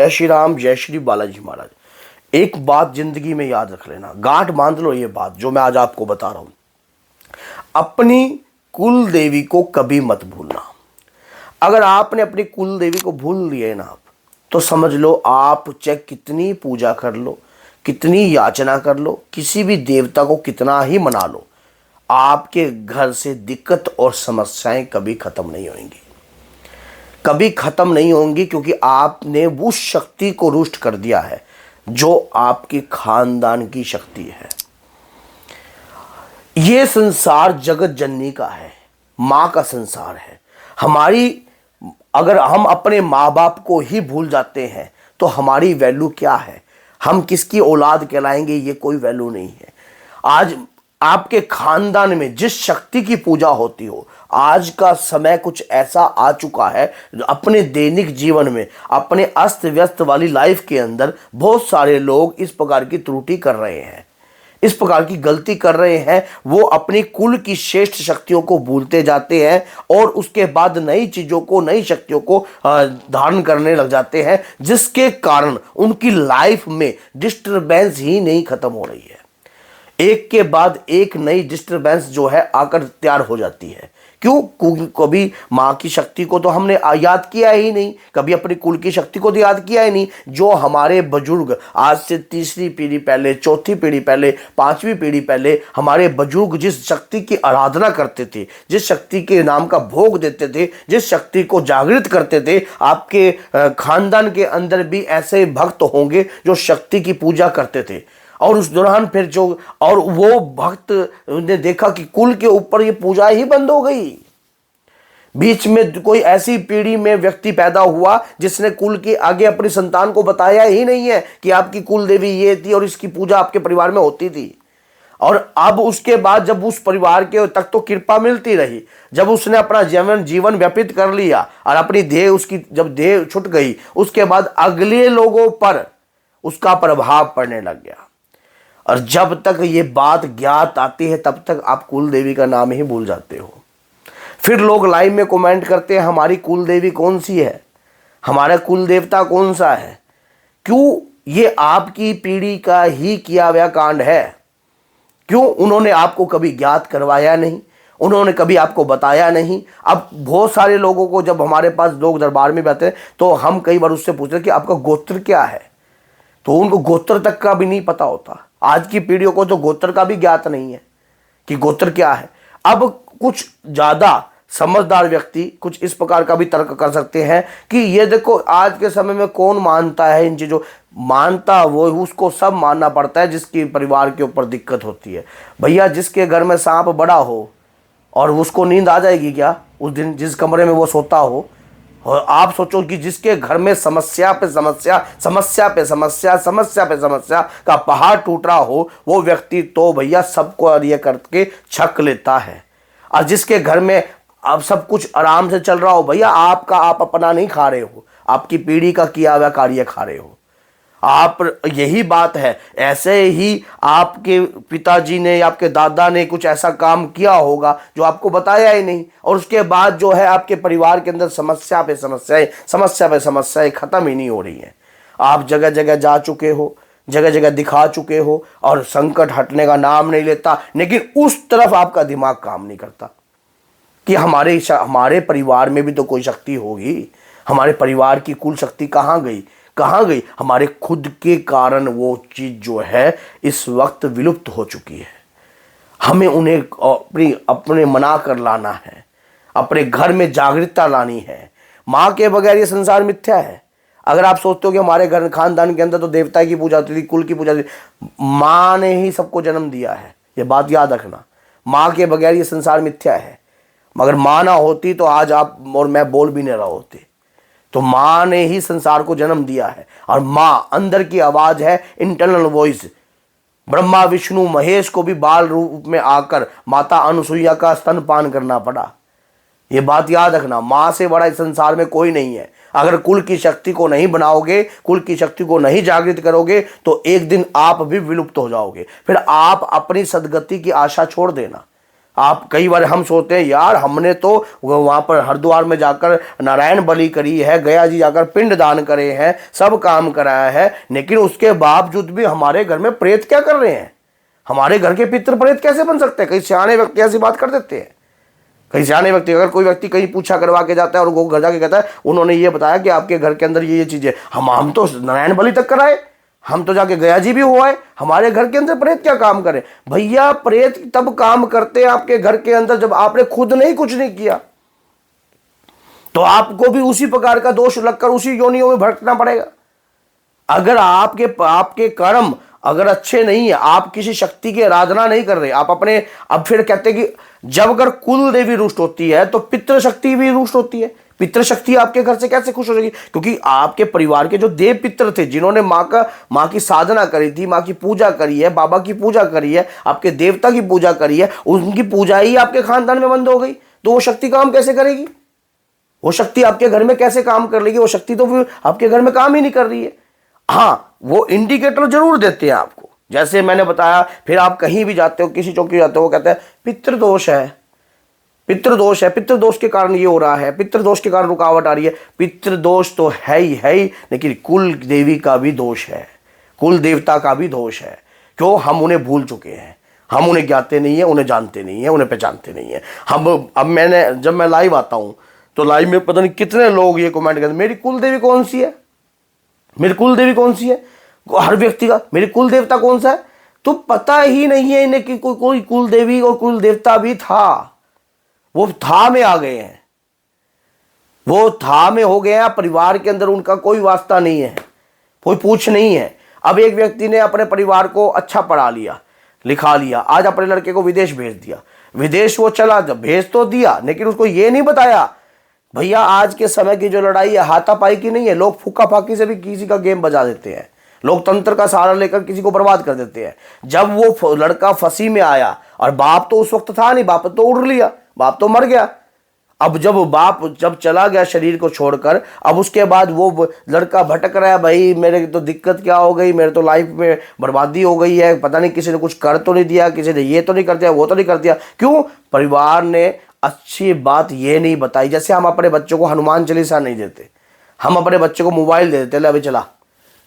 जय श्री राम, जय श्री बालाजी महाराज। एक बात जिंदगी में याद रख लेना, गांठ बांध लो ये बात जो मैं आज आपको बता रहा हूं। अपनी कुल देवी को कभी मत भूलना। अगर आपने अपनी कुल देवी को भूल लिए ना तो समझ लो आप चाहे कितनी पूजा कर लो, कितनी याचना कर लो, किसी भी देवता को कितना ही मना लो, आपके घर से दिक्कत और समस्याएं कभी खत्म नहीं होंगी, कभी खत्म नहीं होंगी, क्योंकि आपने उस शक्ति को रुष्ट कर दिया है जो आपके खानदान की शक्ति है। ये संसार जगत जननी का है, मां का संसार है। अगर हम अपने माँ बाप को ही भूल जाते हैं तो हमारी वैल्यू क्या है, हम किसकी औलाद कहलाएंगे, ये कोई वैल्यू नहीं है। आज आपके खानदान में जिस शक्ति की पूजा होती हो, आज का समय कुछ ऐसा आ चुका है, अपने दैनिक जीवन में, अपने अस्त व्यस्त वाली लाइफ के अंदर बहुत सारे लोग इस प्रकार की त्रुटि कर रहे हैं, इस प्रकार की गलती कर रहे हैं। वो अपनी कुल की श्रेष्ठ शक्तियों को भूलते जाते हैं और उसके बाद नई चीज़ों को, नई शक्तियों को धारण करने लग जाते हैं, जिसके कारण उनकी लाइफ में डिस्टर्बेंस ही नहीं खत्म हो रही है। एक के बाद एक नई डिस्टर्बेंस जो है आकर तैयार हो जाती है। क्यों? कभी माँ की शक्ति को तो हमने याद किया ही नहीं, कभी अपनी कुल की शक्ति को तो याद किया ही नहीं। जो हमारे बुजुर्ग आज से तीसरी पीढ़ी पहले, चौथी पीढ़ी पहले, पांचवी पीढ़ी पहले हमारे बुजुर्ग जिस शक्ति की आराधना करते थे, जिस शक्ति के नाम का भोग देते थे, जिस शक्ति को जागृत करते थे, आपके खानदान के अंदर भी ऐसे भक्त होंगे जो शक्ति की पूजा करते थे। और उस दौरान फिर वो भक्त ने देखा कि कुल के ऊपर ये पूजा ही बंद हो गई। बीच में कोई ऐसी पीढ़ी में व्यक्ति पैदा हुआ जिसने कुल के आगे अपनी संतान को बताया ही नहीं है कि आपकी कुल देवी ये थी और इसकी पूजा आपके परिवार में होती थी। और अब उसके बाद जब उस परिवार के तक तो कृपा मिलती रही, जब उसने अपना जीवन व्यतीत कर लिया और अपनी जब देह छूट गई, उसके बाद अगले लोगों पर उसका प्रभाव पड़ने लग गया। और जब तक ये बात ज्ञात आती है तब तक आप कुल देवी का नाम ही भूल जाते हो। फिर लोग लाइव में कमेंट करते हैं हमारी कुल देवी कौन सी है, हमारा कुल देवता कौन सा है। क्यों? ये आपकी पीढ़ी का ही किया हुआ कांड है। क्यों? उन्होंने आपको कभी ज्ञात करवाया नहीं, उन्होंने कभी आपको बताया नहीं। अब बहुत सारे लोगों को जब हमारे पास लोग दरबार में बैठे तो हम कई बार उससे पूछते कि आपका गोत्र क्या है, तो उनको गोत्र तक का भी नहीं पता होता। आज की पीढ़ियों को तो गोत्र का भी ज्ञात नहीं है कि गोत्र क्या है। अब कुछ ज्यादा समझदार व्यक्ति कुछ इस प्रकार का भी तर्क कर सकते हैं कि ये देखो आज के समय में कौन मानता है इन चीजों, मानता वो उसको सब मानना पड़ता है जिसकी परिवार के ऊपर दिक्कत होती है। भैया जिसके घर में सांप बड़ा हो और उसको नींद आ जाएगी क्या उस दिन जिस कमरे में वो सोता हो? और आप सोचो कि जिसके घर में समस्या पे समस्या, समस्या पे समस्या, समस्या पे समस्या का पहाड़ टूट रहा हो, वो व्यक्ति तो भैया सबको ये करके छक लेता है। और जिसके घर में अब सब कुछ आराम से चल रहा हो, भैया आप अपना नहीं खा रहे हो, आपकी पीढ़ी का किया हुआ कार्य खा रहे हो आप। यही बात है। ऐसे ही आपके पिताजी ने, आपके दादा ने कुछ ऐसा काम किया होगा जो आपको बताया ही नहीं, और उसके बाद जो है आपके परिवार के अंदर समस्या पे समस्याएं, समस्या पे समस्याएं खत्म ही नहीं हो रही हैं। आप जगह जगह जा चुके हो, जगह जगह दिखा चुके हो और संकट हटने का नाम नहीं लेता, लेकिन उस तरफ आपका दिमाग काम नहीं करता कि हमारे परिवार में भी तो कोई शक्ति होगी, हमारे परिवार की कुल शक्ति कहाँ गई, कहाँ गई? हमारे खुद के कारण वो चीज जो है इस वक्त विलुप्त हो चुकी है। हमें उन्हें अपने मना कर लाना है, अपने घर में जागृतता लानी है। माँ के बगैर ये संसार मिथ्या है। अगर आप सोचते हो कि हमारे घर खानदान के अंदर तो देवता की पूजा होती थी, कुल की पूजा होती थी, माँ ने ही सबको जन्म दिया है, ये बात याद रखना। माँ के बगैर ये संसार मिथ्या है। मगर माँ ना होती तो आज आप और मैं बोल भी नहीं रहा होते। तो माँ ने ही संसार को जन्म दिया है, और माँ अंदर की आवाज है, इंटरनल वॉइस। ब्रह्मा विष्णु महेश को भी बाल रूप में आकर माता अनुसुईया का स्तनपान करना पड़ा। ये बात याद रखना, माँ से बड़ा इस संसार में कोई नहीं है। अगर कुल की शक्ति को नहीं बनाओगे, कुल की शक्ति को नहीं जागृत करोगे तो एक दिन आप भी विलुप्त हो जाओगे। फिर आप अपनी सदगति की आशा छोड़ देना। आप कई बार हम सोचते हैं यार हमने तो वहाँ पर हरिद्वार में जाकर नारायण बलि करी है, गया जी जाकर पिंड दान करे हैं, सब काम कराया है, लेकिन उसके बावजूद भी हमारे घर में प्रेत क्या कर रहे हैं? हमारे घर के पितृ प्रेत कैसे बन सकते हैं? कई सियाने व्यक्ति ऐसी बात कर देते हैं। कई सियाने व्यक्ति, अगर कोई व्यक्ति कहीं पूछा करवा के जाता है और वो घर जाके कहता है उन्होंने ये बताया कि आपके घर के अंदर ये चीजें, हम तो नारायण बलि तक कराए, हम तो जाके गया जी भी हुआ है, हमारे घर के अंदर प्रेत क्या काम करे? भैया प्रेत तब काम करते हैं आपके घर के अंदर जब आपने खुद नहीं कुछ नहीं किया, तो आपको भी उसी प्रकार का दोष लगकर उसी योनियों में भटकना पड़ेगा। अगर आपके कर्म अगर अच्छे नहीं है, आप किसी शक्ति की आराधना नहीं कर रहे, आप अपने, अब फिर कहते हैं कि जब अगर कुल देवी रुष्ट होती है तो पितृशक्ति भी रुष्ट होती है। पितृशक्ति आपके घर से कैसे खुश हो जाएगी? क्योंकि आपके परिवार के जो देव पितृ थे, जिन्होंने माँ की साधना करी थी, माँ की पूजा करी है, बाबा की पूजा करी है, आपके देवता की पूजा करी है, उनकी पूजा ही आपके खानदान में बंद हो गई, तो वो शक्ति काम कैसे करेगी? वो शक्ति आपके घर में कैसे काम कर लेगी? वो शक्ति तो फिर आपके घर में काम ही नहीं कर रही है। हाँ, वो इंडिकेटर जरूर देते हैं आपको, जैसे मैंने बताया। फिर आप कहीं भी जाते हो, किसी चौकी जाते हो, वो कहते हैं पितृदोष है, पितृदोष है, पितृदोष के कारण ये हो रहा है, पितृदोष के कारण रुकावट आ रही है। पितृदोष तो है ही, लेकिन कुल देवी का भी दोष है, कुल देवता का भी दोष है। क्यों? हम उन्हें भूल चुके हैं, हम उन्हें ज्ञाते नहीं है, उन्हें जानते नहीं है, उन्हें पहचानते नहीं है। जब मैं लाइव आता हूं तो लाइव में पता नहीं कितने लोग ये कमेंट करते, मेरी कुल देवी कौन सी है, मेरी कुल देवी कौन सी है? हर व्यक्ति का मेरी कुल देवता कौन सा है, तो पता ही नहीं है इन्हें कि कोई कुल देवी और कुल देवता भी था। वो था में आ गए हैं, वो था में हो गया, परिवार के अंदर उनका कोई वास्ता नहीं है, कोई पूछ नहीं है। अब एक व्यक्ति ने अपने परिवार को अच्छा पढ़ा लिया, लिखा लिया, आज अपने लड़के को विदेश भेज दिया, विदेश वो चला, जब भेज तो दिया, लेकिन उसको ये नहीं बताया भैया आज के समय की जो लड़ाई है हाथापाई की नहीं है। लोग फूका फाकी से भी किसी का गेम बजा देते हैं, लोग तंत्र का सहारा लेकर किसी को बर्बाद कर देते हैं। जब वो लड़का फंसी में आया, और बाप तो उस वक्त था नहीं, बाप तो उड़ लिया, बाप तो मर गया। अब जब बाप चला गया शरीर को छोड़कर, अब उसके बाद वो लड़का भटक रहा है, भाई मेरे तो दिक्कत क्या हो गई, मेरे तो लाइफ में बर्बादी हो गई है, पता नहीं किसी ने कुछ कर तो नहीं दिया, किसी ने ये तो नहीं कर दिया, वो तो नहीं कर दिया। क्यों? परिवार ने अच्छी बात ये नहीं बताई। जैसे हम अपने बच्चों को हनुमान चालीसा नहीं देते, हम अपने बच्चे को मोबाइल दे देते, ले अभी चला,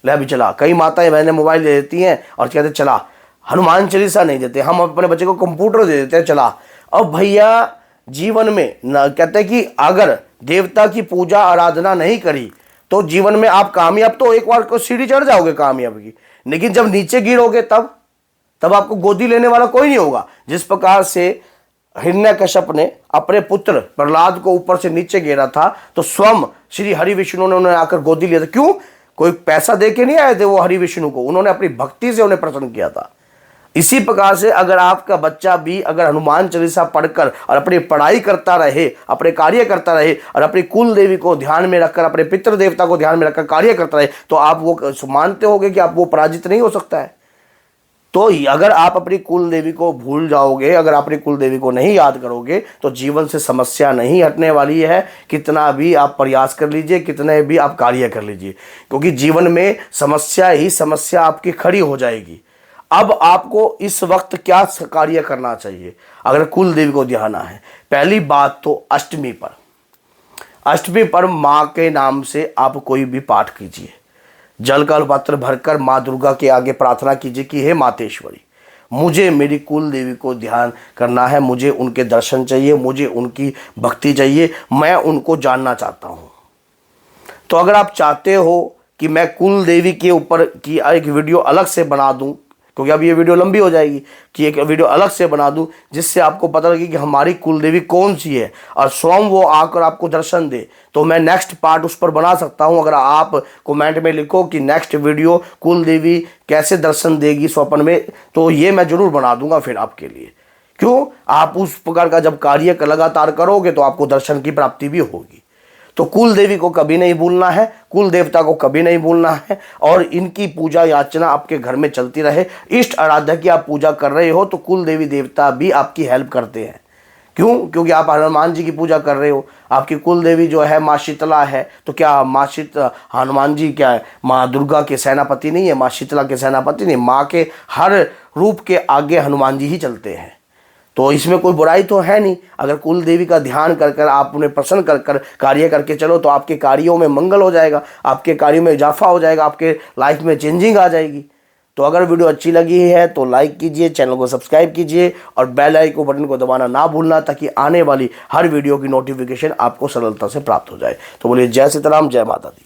ले अभी चला। कई माताएं बहनें मोबाइल दे देती हैं और कहते चला, हनुमान चालीसा नहीं देते। हम अपने बच्चे को कंप्यूटर दे देते हैं, चला। और भैया जीवन में कहते हैं कि अगर देवता की पूजा आराधना नहीं करी तो जीवन में आप कामयाब तो एक बार को सीढ़ी चढ़ जाओगे कामयाब की, लेकिन जब नीचे गिरोगे तब आपको गोदी लेने वाला कोई नहीं होगा। जिस प्रकार से हिरण्यकश्यप ने अपने पुत्र प्रहलाद को ऊपर से नीचे गिरा था, तो स्वयं श्री हरि विष्णु ने उन्हें आकर गोदी लिया था। क्यों? कोई पैसा दे के नहीं आए थे वो हरि विष्णु को, उन्होंने अपनी भक्ति से उन्हें प्रसन्न किया था। इसी प्रकार से अगर आपका बच्चा भी अगर हनुमान चालीसा पढ़कर और अपनी पढ़ाई करता रहे, अपने कार्य करता रहे, और अपनी कुल देवी को ध्यान में रखकर, अपने पितृ देवता को ध्यान में रखकर कार्य करता रहे, तो आप वो मानते होंगे कि आप वो पराजित नहीं हो सकता है। तो अगर आप अपनी कुल देवी को भूल जाओगे, अगर आप अपनी कुल देवी को नहीं याद करोगे, तो जीवन से समस्या नहीं हटने वाली है। कितना भी आप प्रयास कर लीजिए, कितने भी आप कार्य कर लीजिए, क्योंकि जीवन में समस्या ही समस्या आपकी खड़ी हो जाएगी। अब आपको इस वक्त क्या कार्य करना चाहिए अगर कुल देवी को ध्यान है? पहली बात तो अष्टमी पर माँ के नाम से आप कोई भी पाठ कीजिए, जल का पात्र भरकर माँ दुर्गा के आगे प्रार्थना कीजिए कि हे मातेश्वरी, मुझे मेरी कुल देवी को ध्यान करना है, मुझे उनके दर्शन चाहिए, मुझे उनकी भक्ति चाहिए, मैं उनको जानना चाहता हूँ। तो अगर आप चाहते हो कि मैं कुल देवी के ऊपर की एक वीडियो अलग से बना दूँ, क्योंकि अब ये वीडियो लंबी हो जाएगी, कि एक वीडियो अलग से बना दूं जिससे आपको पता लगे कि हमारी कुल देवी कौन सी है, और स्वयं वो आकर आपको दर्शन दे, तो मैं नेक्स्ट पार्ट उस पर बना सकता हूं। अगर आप कमेंट में लिखो कि नेक्स्ट वीडियो कुल देवी कैसे दर्शन देगी स्वप्न में, तो ये मैं जरूर बना दूंगा फिर आपके लिए। क्यों? आप उस प्रकार का जब कार्य लगातार करोगे तो आपको दर्शन की प्राप्ति भी होगी। तो कुल देवी को कभी नहीं भूलना है, कुल देवता को कभी नहीं भूलना है, और इनकी पूजा याचना आपके घर में चलती रहे। इष्ट आराध्य की आप पूजा कर रहे हो तो कुल देवी देवता भी आपकी हेल्प करते हैं। क्यों? क्योंकि आप हनुमान जी की पूजा कर रहे हो, आपकी कुल देवी जो है माँ शीतला है, तो क्या हनुमान जी क्या है माँ दुर्गा के सेनापति नहीं है, माँ शीतला के सेनापति नहीं, माँ के हर रूप के आगे हनुमान जी ही चलते हैं। तो इसमें कोई बुराई तो है नहीं। अगर कुल देवी का ध्यान कर कर आप उन्हें प्रसन्न कर कर कार्य करके चलो तो आपके कार्यों में मंगल हो जाएगा, आपके कार्यों में इजाफा हो जाएगा, आपके लाइफ में चेंजिंग आ जाएगी। तो अगर वीडियो अच्छी लगी है तो लाइक कीजिए, चैनल को सब्सक्राइब कीजिए और बेल आइकन बटन को दबाना ना भूलना, ताकि आने वाली हर वीडियो की नोटिफिकेशन आपको सरलता से प्राप्त हो जाए। तो बोलिए जय सीताराम, जय माता दी।